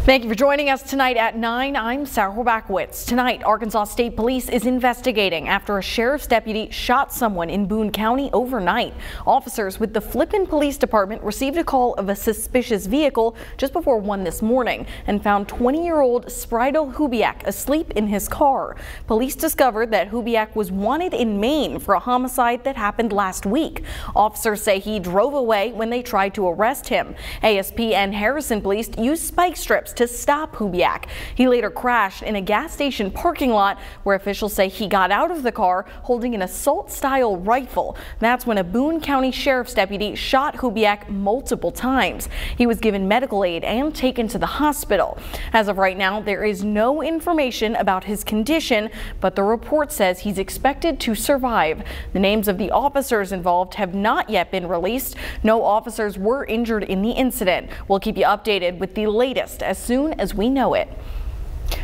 Thank you for joining us tonight at 9. I'm Sarah Horbacewicz. Tonight, Arkansas State Police is investigating after a sheriff's deputy shot someone in Boon County overnight. Officers with the Flippin Police Department received a call of a suspicious vehicle just before 1 this morning and found 20-year-old Spridel Hubiak asleep in his car. Police discovered that Hubiak was wanted in Maine for a homicide that happened last week. Officers say he drove away when they tried to arrest him. ASP and Harrison Police used spike strips to stop Hubiak. He later crashed in a gas station parking lot where officials say he got out of the car holding an assault-style rifle. That's when a Boon County sheriff's deputy shot Hubiak multiple times. He was given medical aid and taken to the hospital. As of right now, there is no information about his condition, but the report says he's expected to survive. The names of the officers involved have not yet been released. No officers were injured in the incident. We'll keep you updated with the latest as soon as we know it.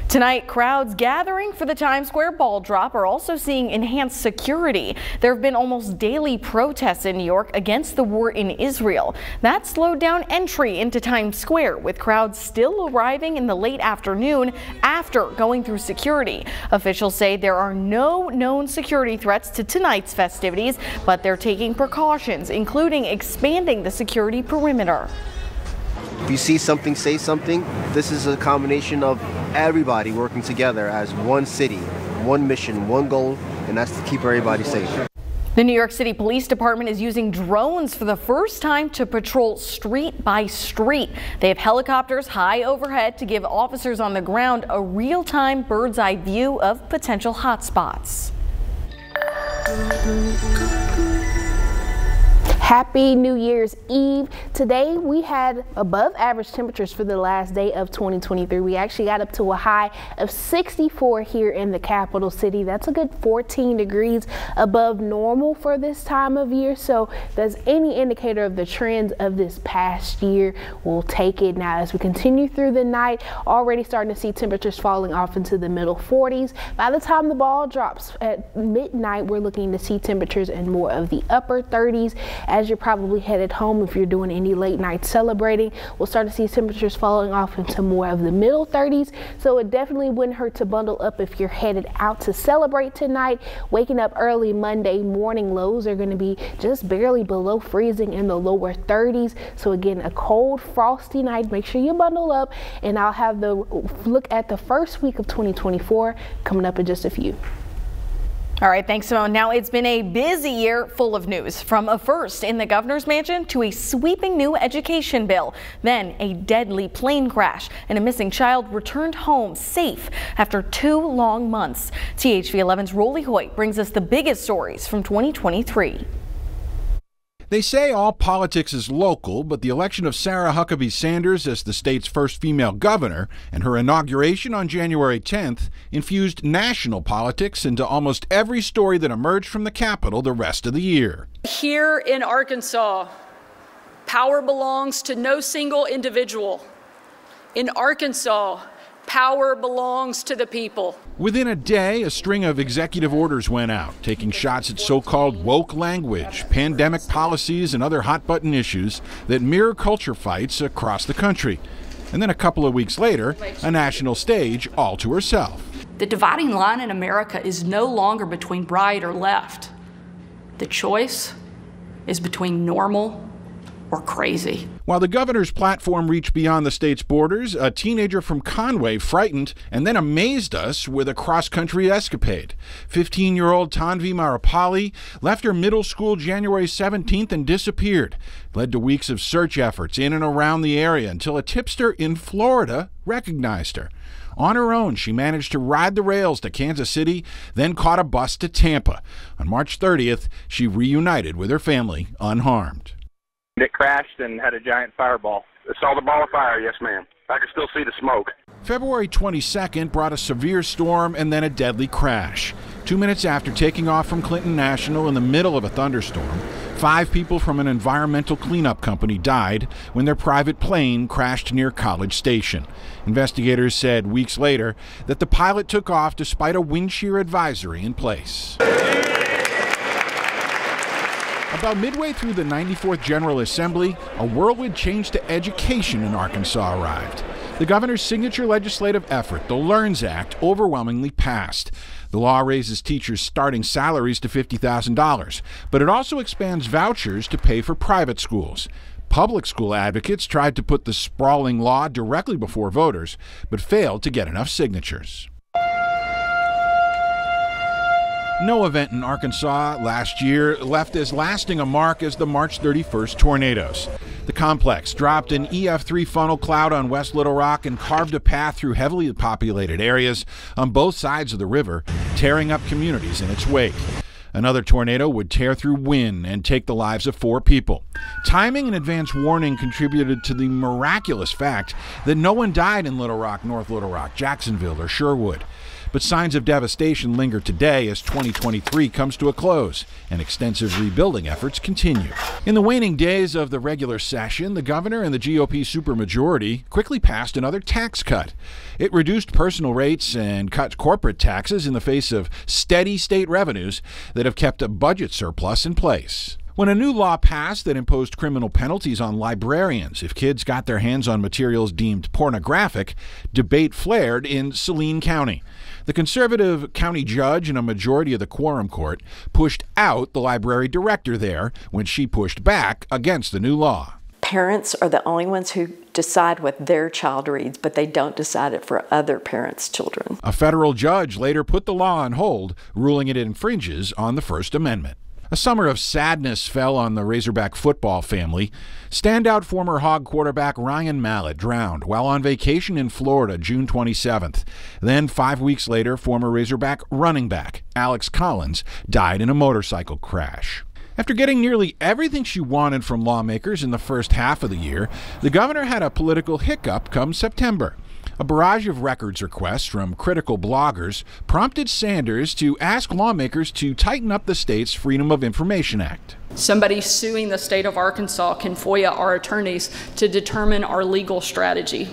Tonight, crowds gathering for the Times Square ball drop are also seeing enhanced security. There have been almost daily protests in New York against the war in Israel. That slowed down entry into Times Square, with crowds still arriving in the late afternoon after going through security. Officials say there are no known security threats to tonight's festivities, but they're taking precautions, including expanding the security perimeter. If you see something, say something. This is a combination of everybody working together as one city, one mission, one goal, and that's to keep everybody safe. The New York City Police Department is using drones for the first time to patrol street by street. They have helicopters high overhead to give officers on the ground a real-time bird's-eye view of potential hotspots. Happy New Year's Eve. Today we had above average temperatures for the last day of 2023. We actually got up to a high of 64 here in the capital city. That's a good 14 degrees above normal for this time of year. So if there's any indicator of the trends of this past year, we'll take it. Now as we continue through the night, already starting to see temperatures falling off into the middle 40s. By the time the ball drops at midnight, we're looking to see temperatures in more of the upper 30s. As you're probably headed home, if you're doing any late night celebrating, we'll start to see temperatures falling off into more of the middle 30s. So it definitely wouldn't hurt to bundle up if you're headed out to celebrate tonight. Waking up early Monday morning, lows are going to be just barely below freezing in the lower 30s. So again, a cold, frosty night. Make sure you bundle up, and I'll have the look at the first week of 2024 coming up in just a few. All right, thanks, Simone. Now, it's been a busy year full of news, from a first in the governor's mansion to a sweeping new education bill, then a deadly plane crash, and a missing child returned home safe after 2 long months. THV 11's Rolly Hoyt brings us the biggest stories from 2023. They say all politics is local, but the election of Sarah Huckabee Sanders as the state's first female governor and her inauguration on January 10th infused national politics into almost every story that emerged from the Capitol the rest of the year. Here in Arkansas, power belongs to no single individual. In Arkansas, power belongs to the people. Within a day, a string of executive orders went out, taking shots at so-called woke language, pandemic policies, and other hot-button issues that mirror culture fights across the country. And then a couple of weeks later, a national stage all to herself. The dividing line in America is no longer between right or left. The choice is between normal or crazy. While the governor's platform reached beyond the state's borders, a teenager from Conway frightened and then amazed us with a cross-country escapade. 15-year-old Tanvi Marapali left her middle school January 17th and disappeared. Led to weeks of search efforts in and around the area until a tipster in Florida recognized her. On her own, she managed to ride the rails to Kansas City, then caught a bus to Tampa. On March 30th, she reunited with her family unharmed. It crashed and had a giant fireball. I saw the ball of fire, yes ma'am. I could still see the smoke. February 22nd brought a severe storm and then a deadly crash. 2 minutes after taking off from Clinton National in the middle of a thunderstorm, 5 people from an environmental cleanup company died when their private plane crashed near College Station. Investigators said weeks later that the pilot took off despite a wind shear advisory in place. About midway through the 94th General Assembly, a whirlwind change to education in Arkansas arrived. The governor's signature legislative effort, the LEARNS Act, overwhelmingly passed. The law raises teachers' starting salaries to $50,000, but it also expands vouchers to pay for private schools. Public school advocates tried to put the sprawling law directly before voters, but failed to get enough signatures. No event in Arkansas last year left as lasting a mark as the March 31st tornadoes. The complex dropped an EF3 funnel cloud on West Little Rock and carved a path through heavily populated areas on both sides of the river, tearing up communities in its wake. Another tornado would tear through Wynne and take the lives of 4 people. Timing and advance warning contributed to the miraculous fact that no one died in Little Rock, North Little Rock, Jacksonville, or Sherwood. But signs of devastation linger today as 2023 comes to a close and extensive rebuilding efforts continue. In the waning days of the regular session, the governor and the GOP supermajority quickly passed another tax cut. It reduced personal rates and cut corporate taxes in the face of steady state revenues that have kept a budget surplus in place. When a new law passed that imposed criminal penalties on librarians if kids got their hands on materials deemed pornographic, debate flared in Saline County. The conservative county judge and a majority of the quorum court pushed out the library director there when she pushed back against the new law. Parents are the only ones who decide what their child reads, but they don't decide it for other parents' children. A federal judge later put the law on hold, ruling it infringes on the First Amendment. A summer of sadness fell on the Razorback football family. Standout former Hog quarterback Ryan Mallett drowned while on vacation in Florida June 27th. Then 5 weeks later, former Razorback running back Alex Collins died in a motorcycle crash. After getting nearly everything she wanted from lawmakers in the first half of the year, the governor had a political hiccup come September. A barrage of records requests from critical bloggers prompted Sanders to ask lawmakers to tighten up the state's Freedom of Information Act. Somebody suing the state of Arkansas can FOIA our attorneys to determine our legal strategy.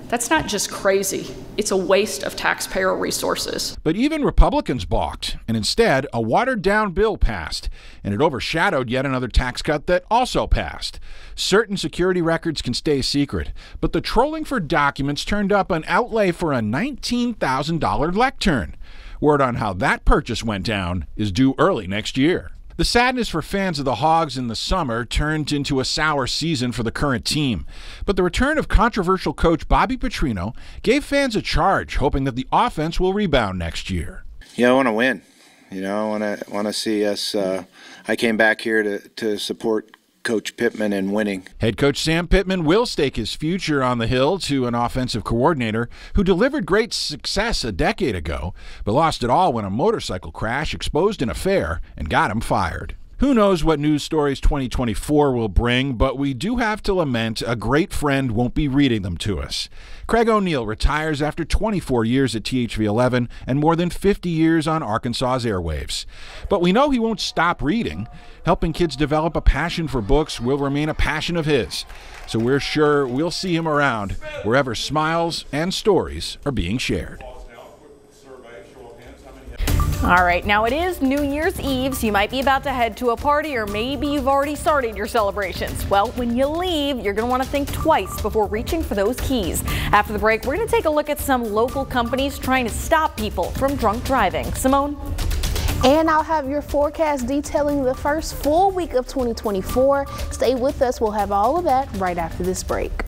That's not just crazy, it's a waste of taxpayer resources. But even Republicans balked, and instead, a watered-down bill passed, and it overshadowed yet another tax cut that also passed. Certain security records can stay secret, but the trolling for documents turned up an outlay for a $19,000 lectern. Word on how that purchase went down is due early next year. The sadness for fans of the Hogs in the summer turned into a sour season for the current team. But the return of controversial coach Bobby Petrino gave fans a charge, hoping that the offense will rebound next year. Yeah, I want to win. I want to see us. I came back here to support Coach Pittman in winning. Head coach Sam Pittman will stake his future on the hill to an offensive coordinator who delivered great success a decade ago, but lost it all when a motorcycle crash exposed an affair and got him fired. Who knows what news stories 2024 will bring, but we do have to lament a great friend won't be reading them to us. Craig O'Neill retires after 24 years at THV11 and more than 50 years on Arkansas's airwaves. But we know he won't stop reading. Helping kids develop a passion for books will remain a passion of his. So we're sure we'll see him around wherever smiles and stories are being shared. All right, now it is New Year's Eve, so you might be about to head to a party, or maybe you've already started your celebrations. Well, when you leave, you're going to want to think twice before reaching for those keys. After the break, we're going to take a look at some local companies trying to stop people from drunk driving. Simone? And I'll have your forecast detailing the first full week of 2024. Stay with us. We'll have all of that right after this break.